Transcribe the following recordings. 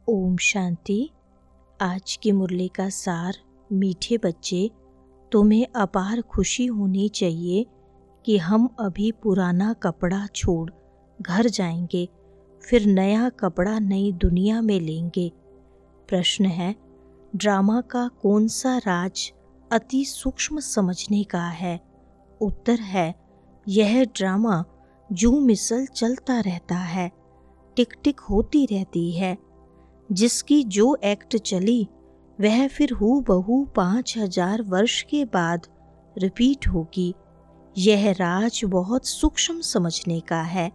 ओम शांति। आज की मुरली का सार। मीठे बच्चे, तुम्हें अपार खुशी होनी चाहिए कि हम अभी पुराना कपड़ा छोड़ घर जाएंगे, फिर नया कपड़ा नई दुनिया में लेंगे। प्रश्न है, ड्रामा का कौन सा राज अति सूक्ष्म समझने का है? उत्तर है, यह ड्रामा जू मिसल चलता रहता है, टिक टिक होती रहती है। जिसकी जो एक्ट चली वह फिर हूबहू 5000 वर्ष के बाद रिपीट होगी। यह राज बहुत सूक्ष्म समझने का है।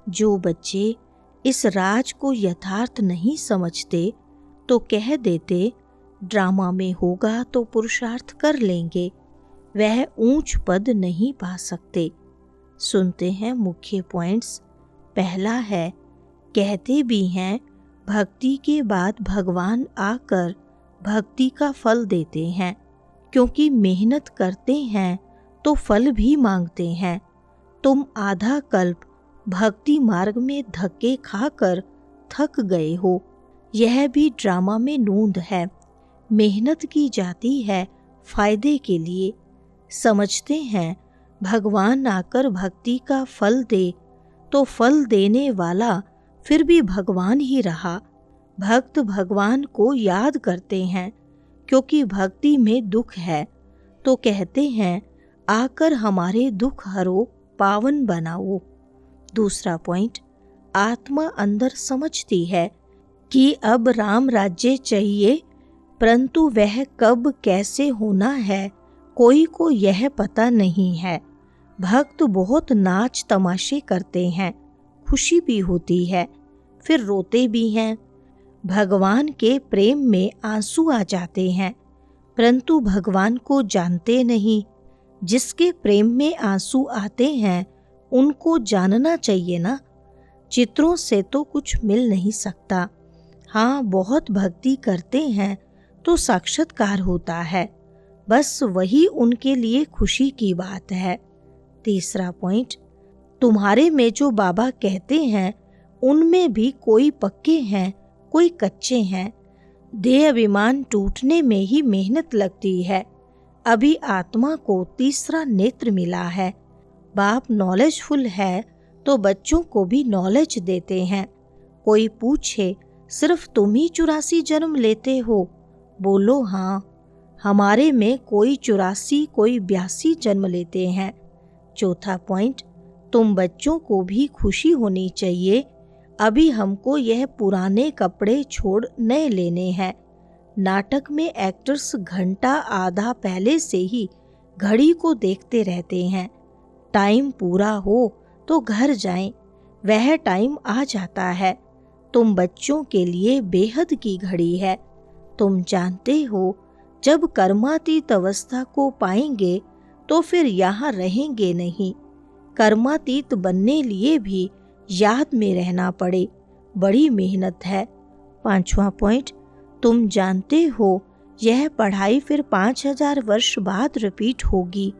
जो बच्चे इस राज को यथार्थ नहीं समझते तो कह देते ड्रामा में होगा तो पुरुषार्थ कर लेंगे, वह ऊंच पद नहीं पा सकते। सुनते हैं मुख्य पॉइंट्स। पहला है, कहते भी हैं भक्ति के बाद भगवान आकर भक्ति का फल देते हैं, क्योंकि मेहनत करते हैं तो फल भी मांगते हैं। तुम आधा कल्प भक्ति मार्ग में धक्के खाकर थक गए हो, यह भी ड्रामा में नूंद है। मेहनत की जाती है फायदे के लिए। समझते हैं भगवान आकर भक्ति का फल दे तो फल देने वाला फिर भी भगवान ही रहा। भक्त भगवान को याद करते हैं क्योंकि भक्ति में दुख है, तो कहते हैं आकर हमारे दुख हरो, पावन बनाओ। दूसरा पॉइंट, आत्मा अंदर समझती है कि अब राम राज्य चाहिए, परंतु वह कब कैसे होना है कोई को यह पता नहीं है। भक्त बहुत नाच तमाशे करते हैं, खुशी भी होती है, फिर रोते भी हैं। भगवान के प्रेम में आंसू आ जाते हैं, परंतु भगवान को जानते नहीं। जिसके प्रेम में आंसू आते हैं उनको जानना चाहिए ना। चित्रों से तो कुछ मिल नहीं सकता। हाँ, बहुत भक्ति करते हैं तो साक्षात्कार होता है, बस वही उनके लिए खुशी की बात है। तीसरा पॉइंट, तुम्हारे में जो बाबा कहते हैं उनमें भी कोई पक्के हैं, कोई कच्चे हैं। देह अभिमान टूटने में ही मेहनत लगती है। अभी आत्मा को तीसरा नेत्र मिला है। बाप नॉलेजफुल है तो बच्चों को भी नॉलेज देते हैं। कोई पूछे सिर्फ तुम ही 84 जन्म लेते हो? बोलो हाँ, हमारे में कोई 84 कोई 82 जन्म लेते हैं। चौथा पॉइंट, तुम बच्चों को भी खुशी होनी चाहिए। अभी हमको यह पुराने कपड़े छोड़ नए लेने हैं। नाटक में एक्टर्स घंटा आधा पहले से ही घड़ी को देखते रहते हैं। टाइम पूरा हो तो घर जाएं, वह टाइम आ जाता है। तुम बच्चों के लिए बेहद की घड़ी है। तुम जानते हो जब कर्मातीत अवस्था को पाएंगे तो फिर यहाँ रहेंगे नहीं। कर्मातीत बनने लिए भी याद में रहना पड़े, बड़ी मेहनत है। पांचवा पॉइंट, तुम जानते हो यह पढ़ाई फिर 5000 वर्ष बाद रिपीट होगी।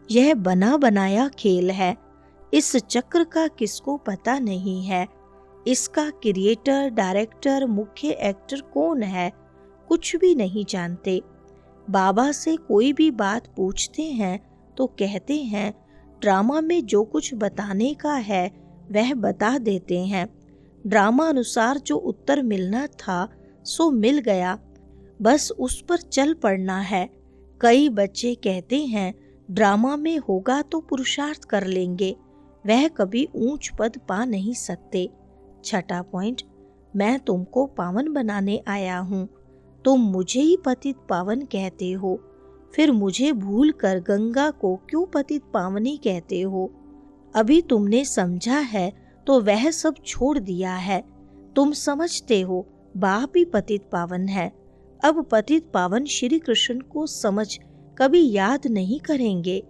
यह बना बनाया खेल है। इस चक्र का किसको पता नहीं है। इसका क्रिएटर, डायरेक्टर, मुख्य एक्टर कौन है, कुछ भी नहीं जानते। बाबा से कोई भी बात पूछते हैं तो कहते हैं ड्रामा में जो कुछ बताने का है वह बता देते हैं। ड्रामा अनुसार जो उत्तर मिलना था सो मिल गया, बस उस पर चल पड़ना है। कई बच्चे कहते हैं ड्रामा में होगा तो पुरुषार्थ कर लेंगे, वह कभी ऊंच पद पा नहीं सकते। छठा पॉइंट, मैं तुमको पावन बनाने आया हूँ, तुम मुझे ही पतित पावन कहते हो, फिर मुझे भूल कर गंगा को क्यों पतित पावनी कहते हो? अभी तुमने समझा है तो वह सब छोड़ दिया है। तुम समझते हो बाप ही पतित पावन है। अब पतित पावन श्री कृष्ण को समझ कभी याद नहीं करेंगे।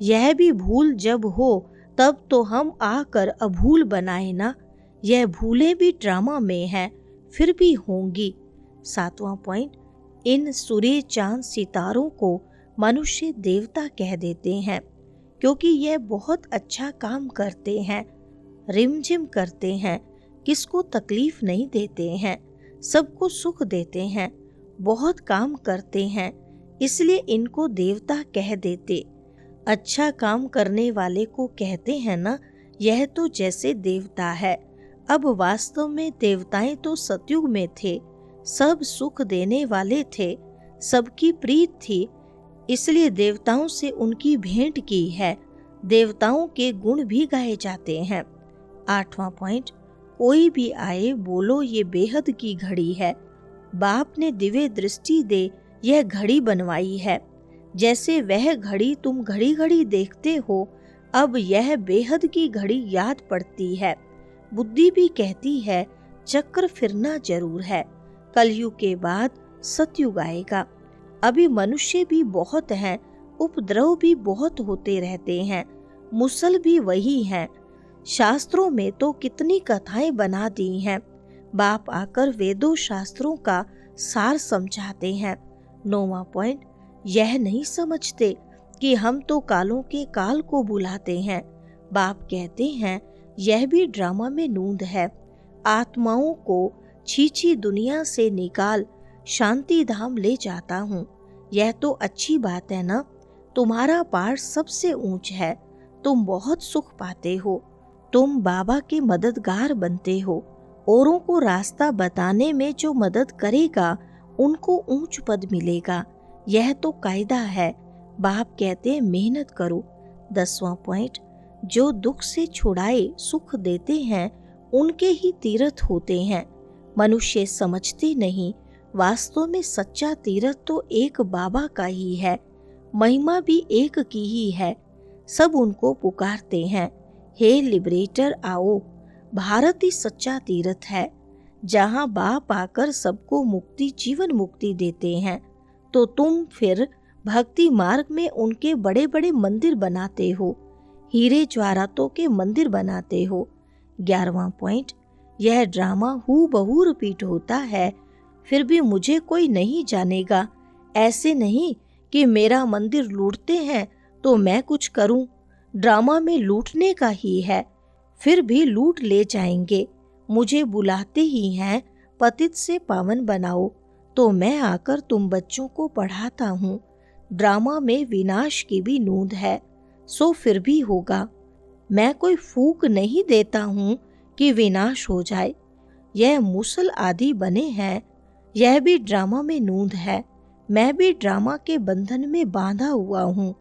यह भी भूल जब हो तब तो हम आकर अभूल बनाए ना। यह भूलें भी ड्रामा में हैं, फिर भी होंगी। सातवां पॉइंट, इन सूर्य चांद सितारों को मनुष्य देवता कह देते हैं क्योंकि यह बहुत अच्छा काम करते हैं, रिमझिम करते हैं, किसको तकलीफ नहीं देते हैं। सबको सुख देते हैं, बहुत काम करते हैं, इसलिए इनको देवता कह देते। अच्छा काम करने वाले को कहते हैं ना, यह तो जैसे देवता है। अब वास्तव में देवताएं तो सतयुग में थे, सब सुख देने वाले थे, सबकी प्रीत थी, इसलिए देवताओं से उनकी भेंट की है। देवताओं के गुण भी गाए जाते हैं। 8वां पॉइंट, कोई भी आए बोलो ये बेहद की घड़ी है। बाप ने दिव्य दृष्टि दे यह घड़ी बनवाई है। जैसे वह घड़ी तुम घड़ी घड़ी देखते हो, अब यह बेहद की घड़ी याद पड़ती है। बुद्धि भी कहती है चक्र फिरना जरूर है। कलयुग के बाद सतयुग आएगा। अभी मनुष्य भी बहुत हैं, उपद्रव भी बहुत होते रहते हैं, मुसल भी वही हैं। शास्त्रों में तो कितनी कथाएं बना दी हैं। बाप आकर वेदों शास्त्रों का सार समझाते हैं। 9वां पॉइंट, यह नहीं समझते कि हम तो कालों के काल को बुलाते हैं। बाप कहते हैं यह भी ड्रामा में नूंद है। आत्माओं को छीछी दुनिया से निकाल शांति धाम ले जाता हूँ। यह तो अच्छी बात है ना। तुम्हारा पाठ सबसे ऊंच है, तुम बहुत सुख पाते हो, तुम बाबा के मददगार बनते हो। औरों को रास्ता बताने में जो मदद करेगा उनको ऊंच पद मिलेगा, यह तो कायदा है। बाप कहते हैं मेहनत करो। 10वां पॉइंट, जो दुख से छुड़ाए सुख देते हैं उनके ही तीर्थ होते हैं। मनुष्य समझते नहीं, वास्तव में सच्चा तीर्थ तो एक बाबा का ही है, महिमा भी एक की ही है। सब उनको पुकारते हैं, हे लिबरेटर आओ। भारत ही सच्चा तीर्थ है, जहाँ बाप आकर सबको मुक्ति जीवन मुक्ति देते हैं। तो तुम फिर भक्ति मार्ग में उनके बड़े बड़े मंदिर बनाते हो, हीरे ज्वारातों के मंदिर बनाते हो। 11वां पॉइंट, यह ड्रामा हूबहू रिपीट होता है, फिर भी मुझे कोई नहीं जानेगा। ऐसे नहीं कि मेरा मंदिर लूटते हैं तो मैं कुछ करूं। ड्रामा में लूटने का ही है, फिर भी लूट ले जाएंगे। मुझे बुलाते ही हैं पतित से पावन बनाओ, तो मैं आकर तुम बच्चों को पढ़ाता हूँ। ड्रामा में विनाश की भी नूंद है, सो फिर भी होगा। मैं कोई फूक नहीं देता हूँ कि विनाश हो जाए। यह मुसल आदि बने हैं, यह भी ड्रामा में नूंद है। मैं भी ड्रामा के बंधन में बांधा हुआ हूँ।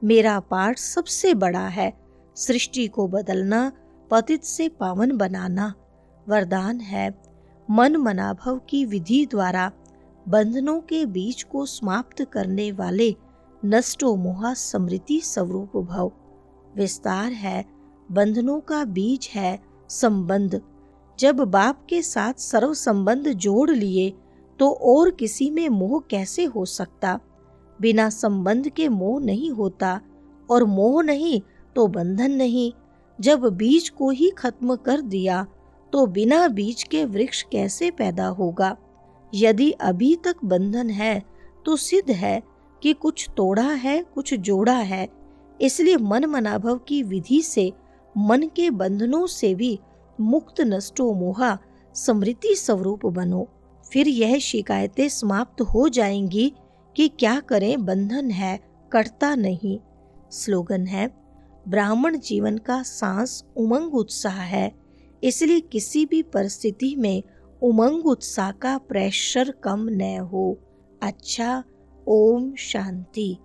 मेरा पाठ सबसे बड़ा है, सृष्टि को बदलना, पतित से पावन बनाना। वरदान है मन मनाभव की विधि द्वारा बंधनों के बीच को समाप्त करने वाले नष्टो मोहा समृति स्वरूप भव। विस्तार है बंधनों का बीज है संबंध। जब बाप के साथ सर्व संबंध जोड़ लिए तो और किसी में मोह कैसे हो सकता। बिना संबंध के मोह नहीं होता, और मोह नहीं तो बंधन नहीं। जब बीज को ही खत्म कर दिया तो बिना बीज के वृक्ष कैसे पैदा होगा। यदि अभी तक बंधन है तो सिद्ध है कि कुछ तोड़ा है कुछ जोड़ा है। इसलिए मन मनाभव की विधि से मन के बंधनों से भी मुक्त नष्टो मोहा समृति स्वरूप बनो। फिर यह शिकायतें समाप्त हो जाएंगी कि क्या करें, बंधन है कटता नहीं। स्लोगन है ब्राह्मण जीवन का सांस उमंग उत्साह है, इसलिए किसी भी परिस्थिति में उमंग उत्साह का प्रेशर कम न हो। अच्छा, ओम शांति।